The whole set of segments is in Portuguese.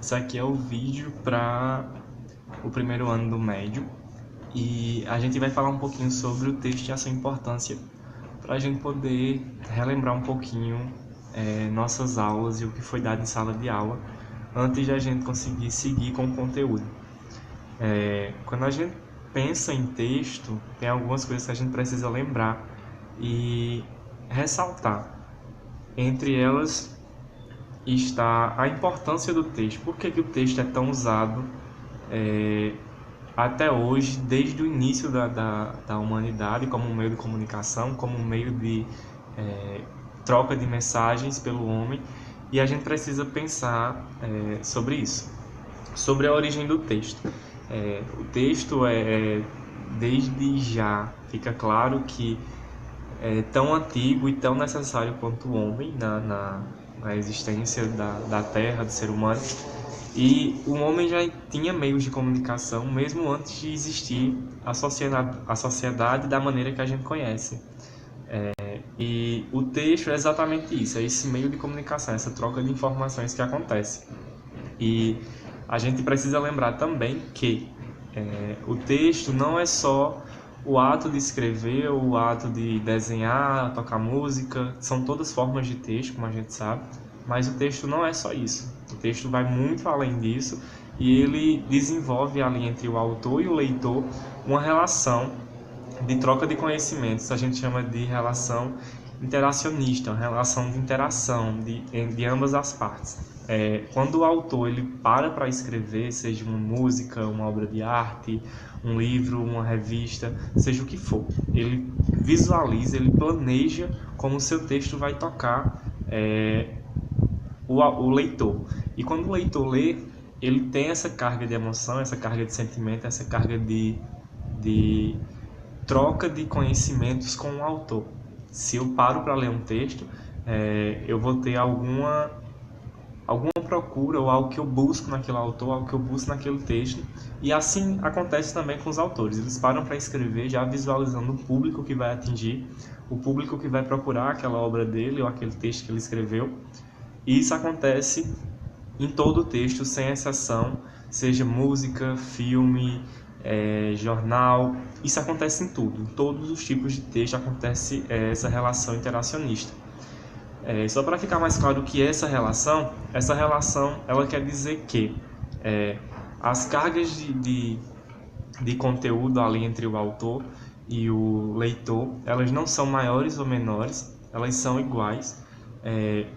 Isso aqui é o vídeo para o primeiro ano do médio e a gente vai falar um pouquinho sobre o texto e a sua importância para a gente poder relembrar um pouquinho nossas aulas e o que foi dado em sala de aula antes de a gente conseguir seguir com o conteúdo. Quando a gente pensa em texto, tem algumas coisas que a gente precisa lembrar e ressaltar. Entre elas está a importância do texto. Por que o texto é tão usado até hoje, desde o início da humanidade, como um meio de comunicação, como um meio de troca de mensagens pelo homem, e a gente precisa pensar sobre isso, sobre a origem do texto. O texto desde já fica claro que é tão antigo e tão necessário quanto o homem na existência da Terra, do ser humano. E o homem já tinha meios de comunicação mesmo antes de existir a sociedade da maneira que a gente conhece. E o texto é exatamente isso, é esse meio de comunicação, essa troca de informações que acontece. E a gente precisa lembrar também que o texto não é só o ato de escrever, o ato de desenhar, tocar música, são todas formas de texto, como a gente sabe, mas o texto não é só isso. O texto vai muito além disso e ele desenvolve ali entre o autor e o leitor uma relação de troca de conhecimentos. A gente chama de relação interacionista, uma relação de interação de ambas as partes. Quando o autor ele para escrever, seja uma música, uma obra de arte, um livro, uma revista, seja o que for, ele visualiza, ele planeja como o seu texto vai tocar o leitor. E quando o leitor lê, ele tem essa carga de emoção, essa carga de sentimento, essa carga de troca de conhecimentos com o autor. Se eu paro para ler um texto, eu vou ter alguma procura ou algo que eu busco naquele autor, algo que eu busco naquele texto. E assim acontece também com os autores. Eles param para escrever já visualizando o público que vai atingir, o público que vai procurar aquela obra dele ou aquele texto que ele escreveu. E isso acontece em todo o texto, sem exceção, seja música, filme, jornal. Isso acontece em tudo, em todos os tipos de texto acontece essa relação interacionista. Só para ficar mais claro o que é essa relação ela quer dizer que as cargas de conteúdo ali entre o autor e o leitor, elas não são maiores ou menores, elas são iguais.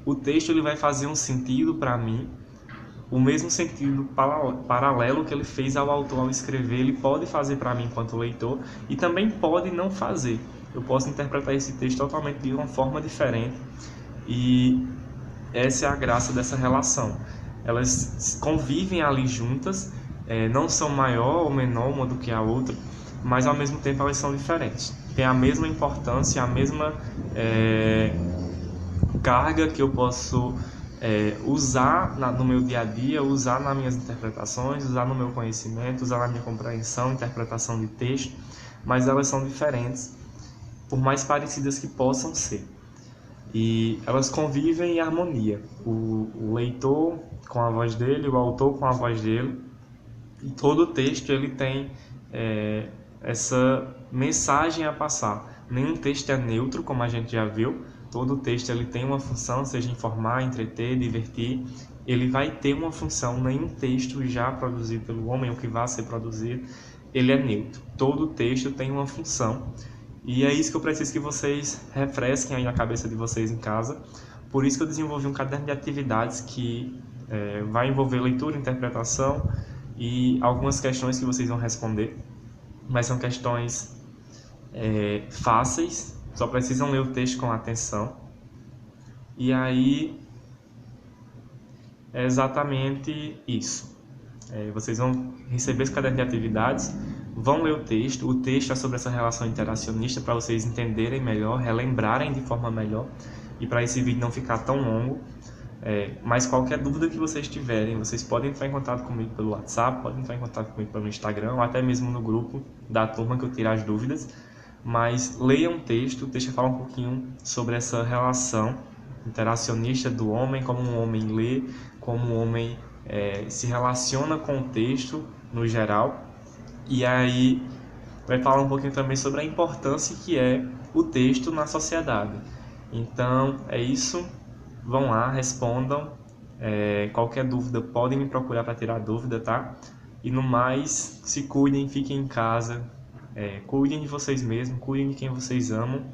O texto ele vai fazer um sentido para mim, o mesmo sentido paralelo que ele fez ao autor ao escrever, ele pode fazer para mim enquanto leitor e também pode não fazer. Eu posso interpretar esse texto totalmente de uma forma diferente e essa é a graça dessa relação. Elas convivem ali juntas, não são maior ou menor uma do que a outra, mas ao mesmo tempo elas são diferentes. Tem a mesma importância, a mesma carga que eu posso usar no meu dia a dia, usar nas minhas interpretações, usar no meu conhecimento, usar na minha compreensão, interpretação de texto, mas elas são diferentes, por mais parecidas que possam ser. E elas convivem em harmonia, o leitor com a voz dele, o autor com a voz dele, e todo o texto ele tem essa mensagem a passar. Nenhum texto é neutro, como a gente já viu. Todo texto ele tem uma função, seja informar, entreter, divertir. Ele vai ter uma função. Nenhum texto já produzido pelo homem, ou que vai ser produzido, ele é neutro. Todo texto tem uma função. E é isso que eu preciso que vocês refresquem aí na cabeça de vocês em casa. Por isso que eu desenvolvi um caderno de atividades que vai envolver leitura, interpretação e algumas questões que vocês vão responder. Mas são questões fáceis, só precisam ler o texto com atenção. E aí é exatamente isso. Vocês vão receber esse caderno de atividades, vão ler o texto é sobre essa relação interacionista para vocês entenderem melhor, relembrarem de forma melhor e para esse vídeo não ficar tão longo. Mas qualquer dúvida que vocês tiverem, vocês podem entrar em contato comigo pelo WhatsApp, podem entrar em contato comigo pelo Instagram ou até mesmo no grupo da turma que eu tiro as dúvidas. Mas leiam o texto fala um pouquinho sobre essa relação interacionista do homem, como um homem lê, como um homem se relaciona com o texto no geral, e aí vai falar um pouquinho também sobre a importância que é o texto na sociedade. Então é isso, vão lá, respondam, qualquer dúvida podem me procurar para tirar dúvida, tá? E no mais, se cuidem, fiquem em casa, cuidem de vocês mesmos, cuidem de quem vocês amam,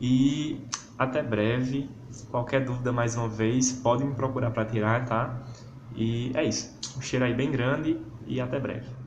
e até breve. Qualquer dúvida, mais uma vez, podem me procurar para tirar, tá? E é isso, um cheiro aí bem grande e até breve.